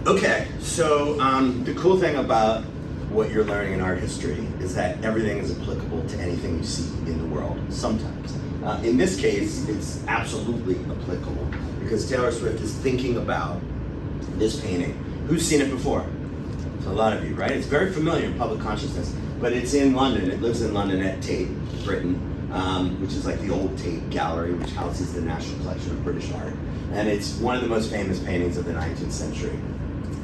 Okay, so the cool thing about what you're learning in art history is that everything is applicable to anything you see in the world, sometimes. In this case, it's absolutely applicable because Taylor Swift is thinking about this painting. Who's seen it before? So a lot of you, right? It's very familiar in public consciousness, but it's in London. It lives in London at Tate, Britain, which is like the old Tate Gallery, which houses the National Collection of British Art. And it's one of the most famous paintings of the 19th century.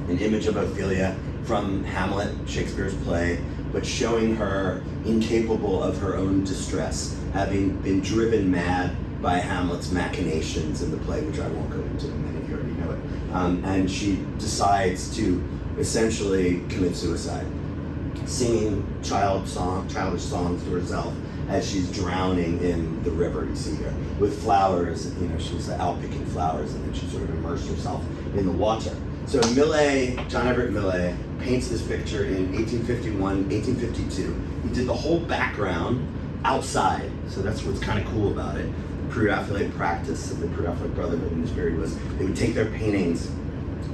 An image of Ophelia from Hamlet, Shakespeare's play, but showing her incapable of her own distress, having been driven mad by Hamlet's machinations in the play, which I won't go into, many of you already know it. And she decides to essentially commit suicide, singing childish songs to herself as she's drowning in the river, you see here, with flowers. You know, she was out picking flowers, and then she sort of immersed herself in the water. So Millais, John Everett Millais, paints this picture in 1851, 1852. He did the whole background outside, so that's what's kind of cool about it. The Pre-Raphaelite practice of the Pre-Raphaelite Brotherhood in this period was they would take their paintings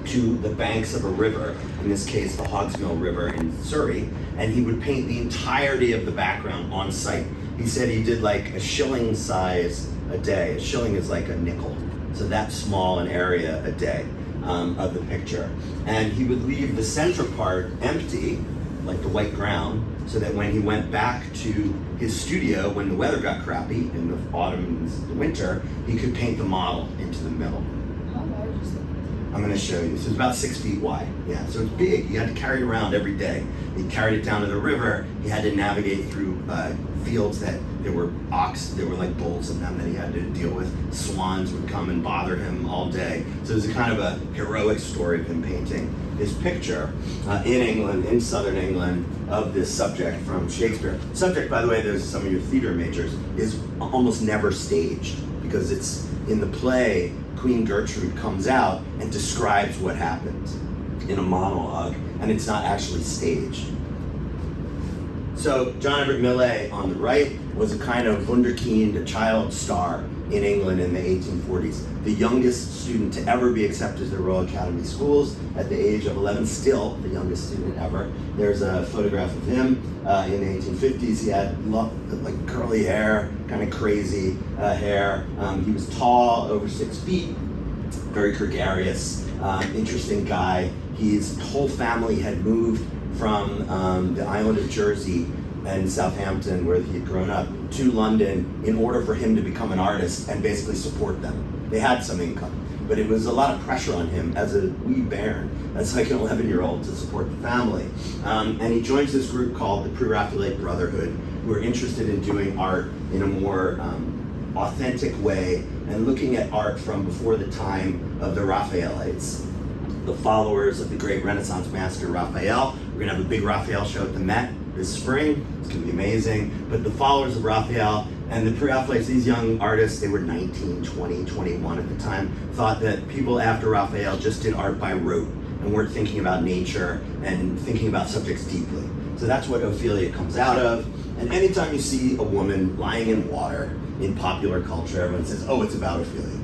to the banks of a river, in this case the Hogsmill River in Surrey, and he would paint the entirety of the background on site. He said he did like a shilling size a day. A shilling is like a nickel, so that small an area a day of the picture. And he would leave the center part empty, like the white ground, so that when he went back to his studio, when the weather got crappy in the autumn and the winter, he could paint the model into the middle. How large is it? I'm going to show you. So it's about 6 feet wide. Yeah, so it's big. You had to carry it around every day. He carried it down to the river. He had to navigate through fields that there were like bulls in them that he had to deal with. Swans would come and bother him all day. So it was a kind of a heroic story of him painting this picture in England, in southern England, of this subject from Shakespeare. Subject, by the way, there's some of your theater majors, is almost never staged because it's in the play. Queen Gertrude comes out and describes what happened in a monologue, and it's not actually staged. So John Everett Millais on the right was a kind of wunderkind, a child star in England in the 1840s. The youngest student to ever be accepted to the Royal Academy schools at the age of 11, still the youngest student ever. There's a photograph of him in the 1850s. He had like curly hair, kind of crazy hair. He was tall, over 6 feet, very gregarious, interesting guy. His whole family had moved from the island of Jersey and Southampton, where he had grown up, to London in order for him to become an artist and basically support them. They had some income, but it was a lot of pressure on him as a wee bairn, as like an 11-year-old, to support the family. And he joins this group called the Pre-Raphaelite Brotherhood, who are interested in doing art in a more authentic way and looking at art from before the time of the Raphaelites, the followers of the great Renaissance master Raphael. We're gonna have a big Raphael show at the Met this spring. It's gonna be amazing. But the followers of Raphael and the Pre-Raphaelites, these young artists, they were 19, 20, 21 at the time, thought that people after Raphael just did art by rote and weren't thinking about nature and thinking about subjects deeply. So that's what Ophelia comes out of. And anytime you see a woman lying in water in popular culture, everyone says, oh, it's about Ophelia.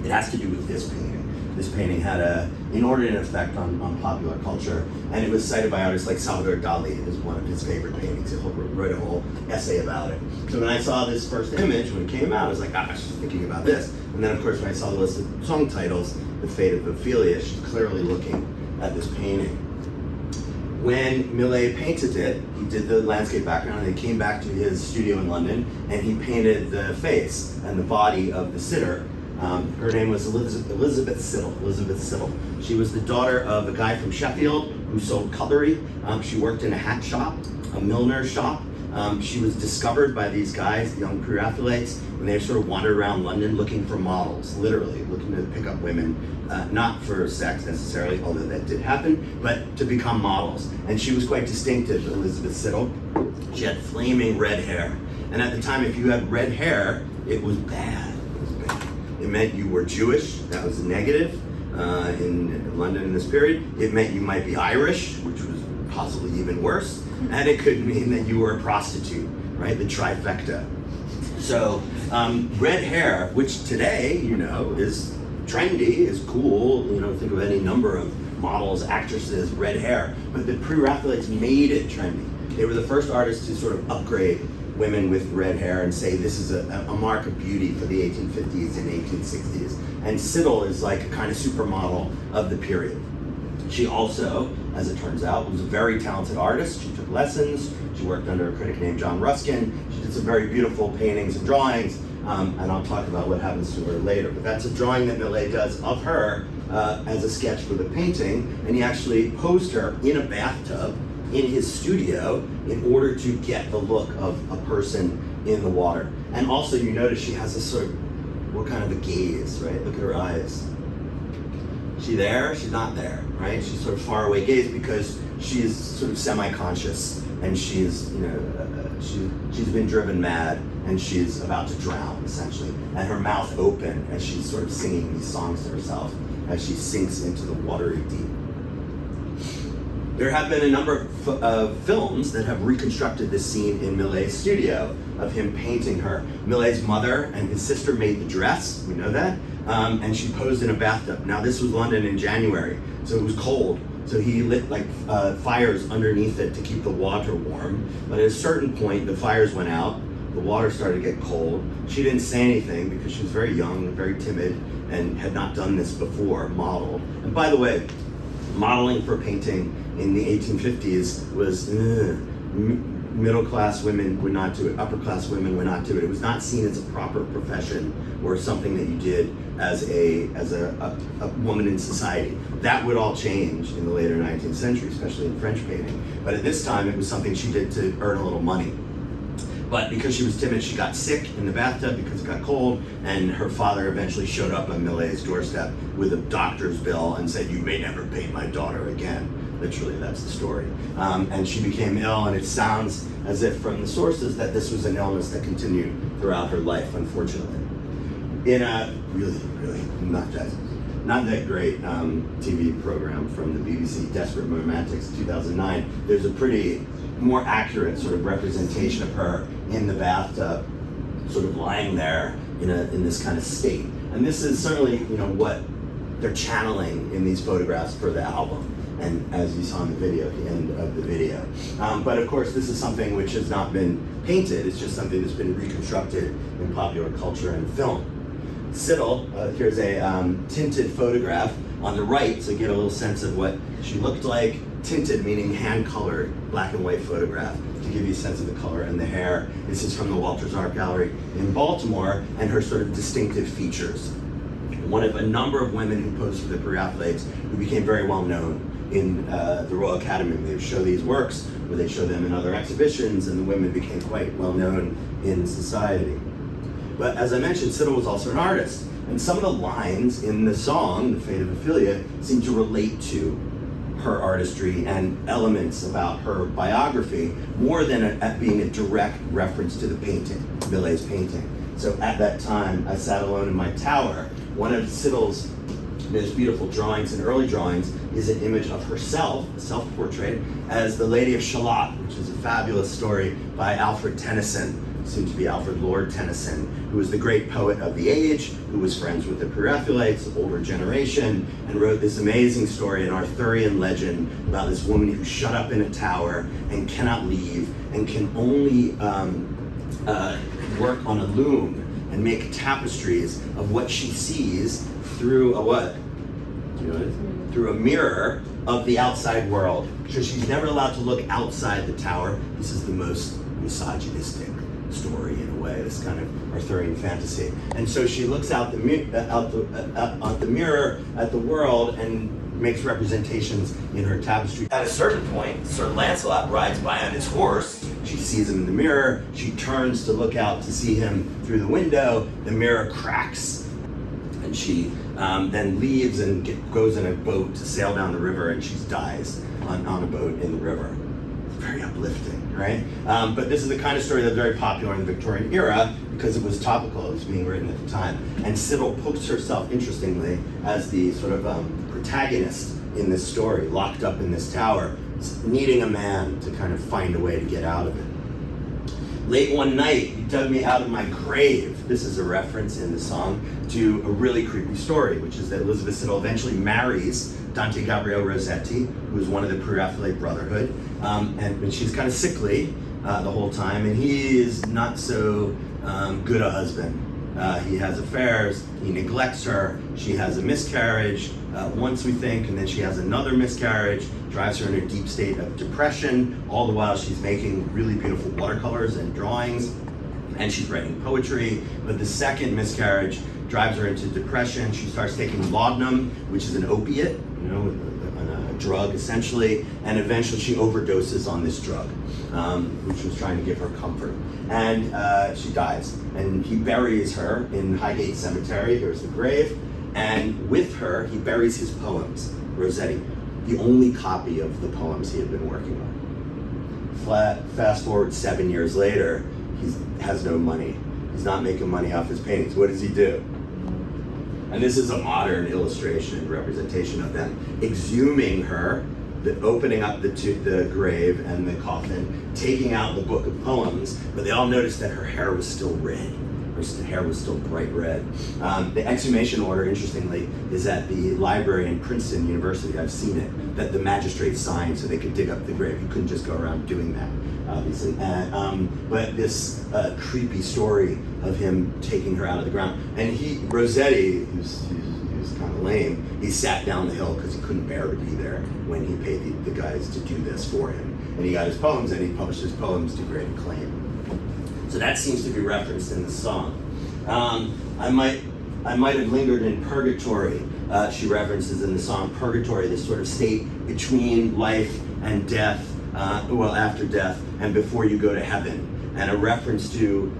It has to do with this painting. This painting had an inordinate effect on popular culture, and it was cited by artists like Salvador Dali as one of his favorite paintings. He wrote a whole essay about it. So when I saw this first image, when it came out, I was like, I was just thinking about this. And then, of course, when I saw the list of song titles, The Fate of Ophelia, she's clearly looking at this painting. When Millais painted it, he did the landscape background, and he came back to his studio in London, and he painted the face and the body of the sitter. Her name was Elizabeth Siddall. She was the daughter of a guy from Sheffield who sold cutlery. She worked in a hat shop, a milliner's shop. She was discovered by these guys, the young Pre-Raphaelites, when they sort of wandered around London looking for models, literally looking to pick up women, not for sex necessarily, although that did happen, but to become models. And she was quite distinctive, Elizabeth Siddall. She had flaming red hair. And at the time, if you had red hair, it was bad. It meant you were Jewish, that was negative in London in this period. It meant you might be Irish, which was possibly even worse. And it could mean that you were a prostitute, right? The trifecta. So red hair, which today, is trendy, is cool. Think of any number of models, actresses, red hair, but the pre-Raphaelites made it trendy. They were the first artists to sort of upgrade women with red hair and say this is a mark of beauty for the 1850s and 1860s. And Siddall is like a kind of supermodel of the period. She also, as it turns out, was a very talented artist. She took lessons. She worked under a critic named John Ruskin. She did some very beautiful paintings and drawings, and I'll talk about what happens to her later. But that's a drawing that Millais does of her as a sketch for the painting, and he actually posed her in a bathtub in his studio in order to get the look of a person in the water. And also, you notice she has a sort of, what kind of a gaze, right? Look at her eyes. She there? She's not there, right? She's sort of far away gaze because she's sort of semi-conscious, and she's, you know, she's been driven mad, and she's about to drown, essentially. And her mouth open as she's sort of singing these songs to herself as she sinks into the watery deep. There have been a number of films that have reconstructed this scene in Millais' studio of him painting her. Millais' mother and his sister made the dress, we know that, and she posed in a bathtub. Now this was London in January, so it was cold, so he lit like fires underneath it to keep the water warm, but at a certain point the fires went out, the water started to get cold. She didn't say anything because she was very young, very timid, and had not done this before, modeled. And by the way, modeling for painting in the 1850s was middle class women would not do it, upper class women would not do it. It was not seen as a proper profession or something that you did as a woman in society. That would all change in the later 19th century, especially in French painting. But at this time, it was something she did to earn a little money. But because she was timid, she got sick in the bathtub because it got cold, and her father eventually showed up on Millais' doorstep with a doctor's bill and said, "You may never paint my daughter again." Literally, that's the story. And she became ill, and it sounds as if from the sources that this was an illness that continued throughout her life, unfortunately. In a really not that great TV program from the BBC, Desperate Romantics, 2009, there's a pretty more accurate sort of representation of her in the bathtub, sort of lying there in this kind of state. And this is certainly, you know, what they're channeling in these photographs for the album. And as you saw in the video, at the end of the video. But of course, this is something which has not been painted. It's just something that's been reconstructed in popular culture and film. Siddall, here's a tinted photograph on the right, so you get a little sense of what she looked like. Tinted meaning hand-colored, black and white photograph to give you a sense of the color and the hair. This is from the Walters Art Gallery in Baltimore, and her sort of distinctive features. One of a number of women who posed for the Pre-Raphaelites who became very well known in the Royal Academy. They would show these works, or they show them in other exhibitions, and the women became quite well known in society. But as I mentioned, Siddall was also an artist, and some of the lines in the song, The Fate of Ophelia, seem to relate to her artistry and elements about her biography more than being a direct reference to the painting, Millais' painting. So at that time, I sat alone in my tower. One of Siddall's most beautiful drawings and early drawings is an image of herself, a self-portrait, as the Lady of Shalott, which is a fabulous story by Alfred Tennyson, soon to be Alfred Lord Tennyson, who was the great poet of the age, who was friends with the Pre-Raphaelites, the older generation, and wrote this amazing story, an Arthurian legend about this woman who's shut up in a tower and cannot leave and can only work on a loom and make tapestries of what she sees through a what? Do you know what it is? Through a mirror of the outside world. So she's never allowed to look outside the tower. This is the most misogynistic story in a way, this kind of Arthurian fantasy. And so she looks out the mirror at the world and makes representations in her tapestry. At a certain point, Sir Lancelot rides by on his horse. She sees him in the mirror. She turns to look out to see him through the window. The mirror cracks, and she then leaves and goes in a boat to sail down the river, and she dies on a boat in the river. Very uplifting, right? But this is the kind of story that's very popular in the Victorian era because it was topical, it was being written at the time. And Siddall puts herself, interestingly, as the sort of protagonist in this story, locked up in this tower, needing a man to kind of find a way to get out of it. Late one night, he dug me out of my grave, This is a reference in the song to a really creepy story, which is that Elizabeth Siddall eventually marries Dante Gabriel Rossetti, who is one of the Pre-Raphaelite Brotherhood, and she's kind of sickly the whole time, and he is not so good a husband. He has affairs, he neglects her, she has a miscarriage once, we think, and then she has another miscarriage, drives her in a deep state of depression, all the while she's making really beautiful watercolors and drawings, and she's writing poetry. But the second miscarriage drives her into depression. She starts taking laudanum, which is an opiate, a drug essentially, and eventually she overdoses on this drug, which was trying to give her comfort. And she dies. And he buries her in Highgate Cemetery. Here's the grave. And with her, he buries his poems, Rossetti, the only copy of the poems he had been working on. Fast forward 7 years later, he has no money. He's not making money off his paintings. What does he do? And this is a modern illustration and representation of them exhuming her, opening up the grave and the coffin, taking out the book of poems, but they all noticed that her hair was still red. Her hair was still bright red. The exhumation order, interestingly, is at the library in Princeton University. I've seen it, that the magistrate signed so they could dig up the grave. You couldn't just go around doing that, obviously. But this creepy story of him taking her out of the ground. And Rossetti, who's kind of lame, he sat down the hill because he couldn't bear to be there when he paid the guys to do this for him. And he got his poems, and he published his poems to great acclaim. So that seems to be referenced in the song. I might have lingered in purgatory. She references in the song purgatory, this sort of state between life and death, after death and before you go to heaven. And a reference to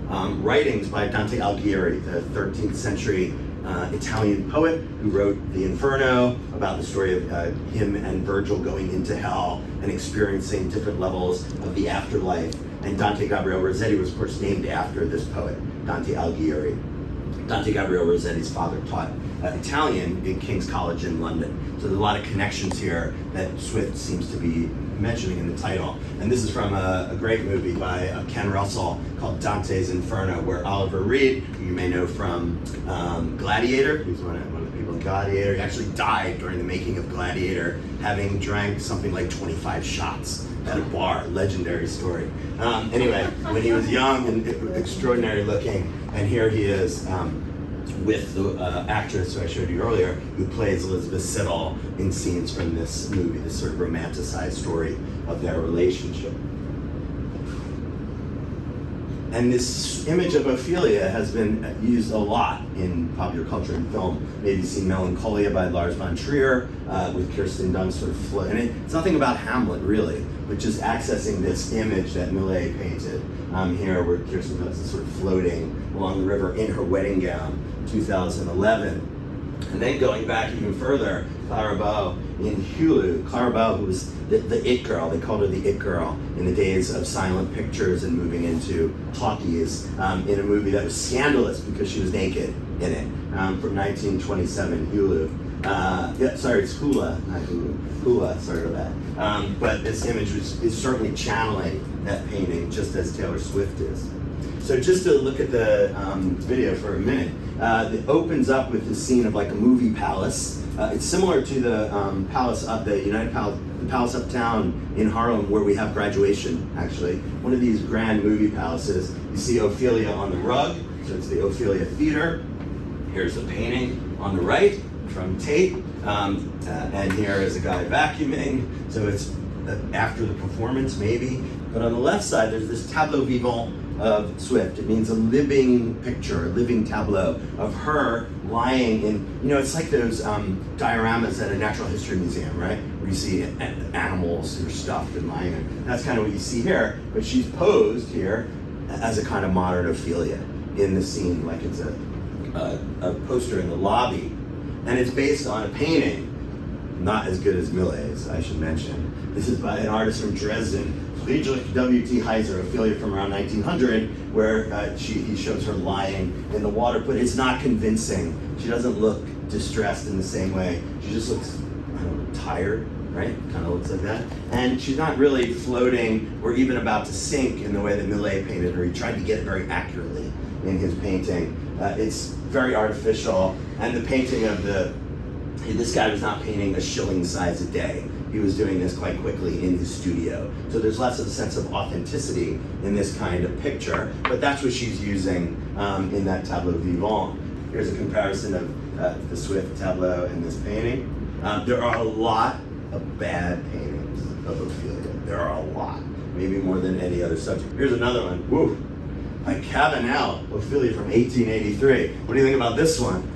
writings by Dante Alighieri, the 13th century Italian poet who wrote the Inferno, about the story of him and Virgil going into hell and experiencing different levels of the afterlife. And Dante Gabriel Rossetti was, of course, named after this poet, Dante Alighieri. Dante Gabriel Rossetti's father taught Italian in King's College in London. So there's a lot of connections here that Swift seems to be mentioning in the title. And this is from a great movie by Ken Russell called Dante's Inferno, where Oliver Reed, who you may know from Gladiator, who's one of the people in Gladiator, he actually died during the making of Gladiator, having drank something like 25 shots at a bar. Legendary story. Anyway, when he was young and extraordinary looking, and here he is with the actress who I showed you earlier, who plays Elizabeth Siddall in scenes from this movie, this sort of romanticized story of their relationship. And this image of Ophelia has been used a lot in popular culture and film. Maybe you've seen Melancholia by Lars von Trier, with Kirsten Dunst sort of and it's nothing about Hamlet, really, but just accessing this image that Millais painted here, where Kirsten Dunst is sort of floating along the river in her wedding gown, 2011. And then going back even further, Clara Bow in Hulu. Clara Bow, who was the it girl, they called her the it girl in the days of silent pictures and moving into talkies, in a movie that was scandalous because she was naked in it, from 1927, Hulu. It's Hula, not Hulu. Hula, sorry about that. But this image is certainly channeling that painting, just as Taylor Swift is. So just to look at the video for a minute, it opens up with this scene of like a movie palace. It's similar to the palace up, the United Palace, the palace uptown in Harlem, where we have Graduation, actually. One of these grand movie palaces. You see Ophelia on the rug, so it's the Ophelia Theater. Here's the painting on the right from Tate, and here is a guy vacuuming, so it's after the performance, maybe. But on the left side, there's this tableau vivant of Swift. It means a living picture, a living tableau of her lying in, it's like those dioramas at a natural history museum, right? Where you see animals who are stuffed and lying there. That's kind of what you see here, but she's posed here as a kind of modern Ophelia in the scene, like it's a poster in the lobby. And it's based on a painting, not as good as Millais, I should mention. This is by an artist from Dresden, Friedrich W.T. Heiser, Ophelia from around 1900, where he shows her lying in the water, but it's not convincing. She doesn't look distressed in the same way. She just looks, tired, right? Kind of looks like that. And she's not really floating or even about to sink in the way that Millais painted her. He tried to get it very accurately in his painting. It's very artificial, and the painting of this guy was not painting a shilling size a day. He was doing this quite quickly in his studio. So there's less of a sense of authenticity in this kind of picture, but that's what she's using in that tableau vivant. Here's a comparison of the Swift tableau and this painting. There are a lot of bad paintings of Ophelia. There are a lot, maybe more than any other subject. Here's another one. Woo! By Cabanel, Ophelia from 1883. What do you think about this one?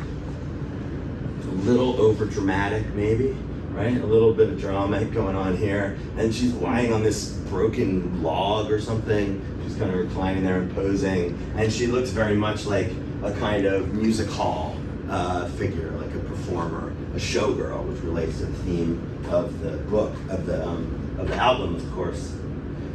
A little over dramatic, maybe, right? A little bit of drama going on here. And she's lying on this broken log or something. She's kind of reclining there and posing. And she looks very much like a kind of music hall figure, like a performer, a showgirl, which relates to the theme of the book, of the album, of course.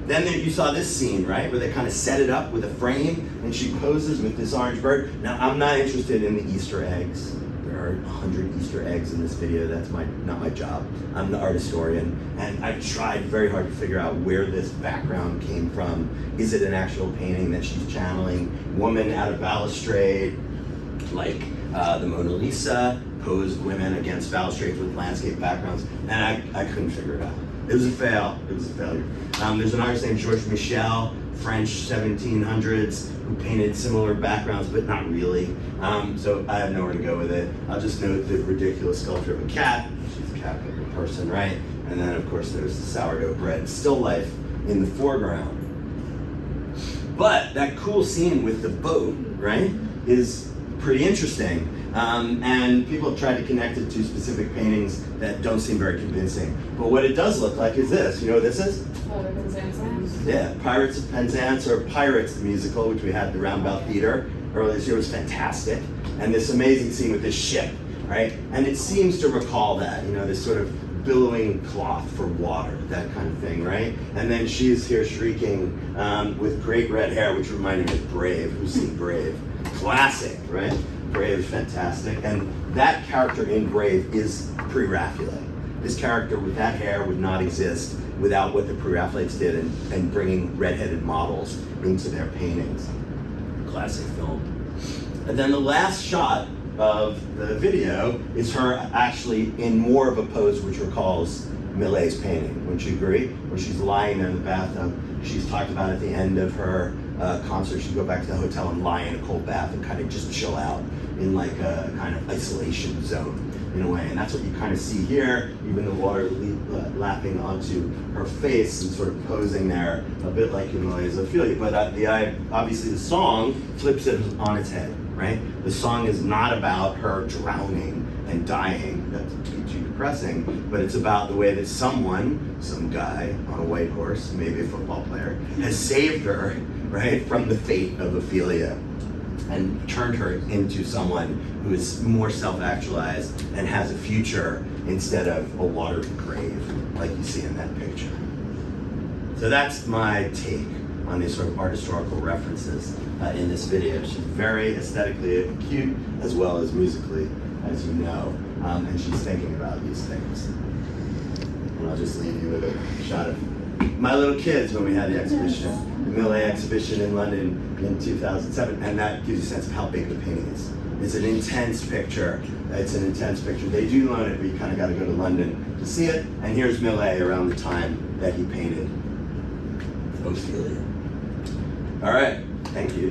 Then you saw this scene, right, where they kind of set it up with a frame, and she poses with this orange bird. Now, I'm not interested in the Easter eggs. There are 100 Easter eggs in this video. That's not my job. I'm the art historian, and I've tried very hard to figure out where this background came from. Is it an actual painting that she's channeling? Woman out of balustrade, like the Mona Lisa, posed women against balustrades with landscape backgrounds, and I couldn't figure it out. It was a fail. It was a failure. There's an artist named Georges Michel, French 1700s, who painted similar backgrounds, but not really. So I have nowhere to go with it. I'll just note the ridiculous sculpture of a cat. She's a cat like a person, right? And then, of course, there's the sourdough bread still life in the foreground. But that cool scene with the boat, right, is pretty interesting. And people have tried to connect it to specific paintings that don't seem very convincing. But what it does look like is this. You know what this is? Yeah, Pirates of Penzance, or Pirates the musical, which we had at the Roundabout Theater earlier this year, was fantastic. And this amazing scene with this ship, right? And it seems to recall that, you know, this sort of billowing cloth for water, that kind of thing, right? And then she's here shrieking with great red hair, which reminded me of Brave. Who's seen Brave? Classic, right? Brave is fantastic, and that character in Brave is pre-Raphaelite. This character with that hair would not exist without what the pre-Raphaelites did and bringing redheaded models into their paintings. Classic film. And then the last shot of the video is her actually in more of a pose which recalls Millais' painting. Wouldn't you agree? Where she's lying there in the bathtub. She's talked about at the end of her concert, she'd go back to the hotel and lie in a cold bath and kind of just chill out in like a kind of isolation zone in a way. And that's what you kind of see here, even the water lapping onto her face and sort of posing there, a bit like Millais' Ophelia. But obviously the song flips it on its head, right? The song is not about her drowning and dying. That's too depressing, but it's about the way that some guy on a white horse, maybe a football player, has saved her, right, from the fate of Ophelia and turned her into someone who is more self-actualized and has a future instead of a watered grave like you see in that picture. So that's my take on these sort of art historical references in this video. She's very aesthetically acute as well as musically, as you know, and she's thinking about these things. And I'll just leave you with a shot of my little kids when we had the exhibition, the Millais exhibition in London in 2007, and that gives you a sense of how big the painting is. It's an intense picture. It's an intense picture. They do loan it, but you kind of got to go to London to see it. And here's Millais around the time that he painted Ophelia. All right, thank you.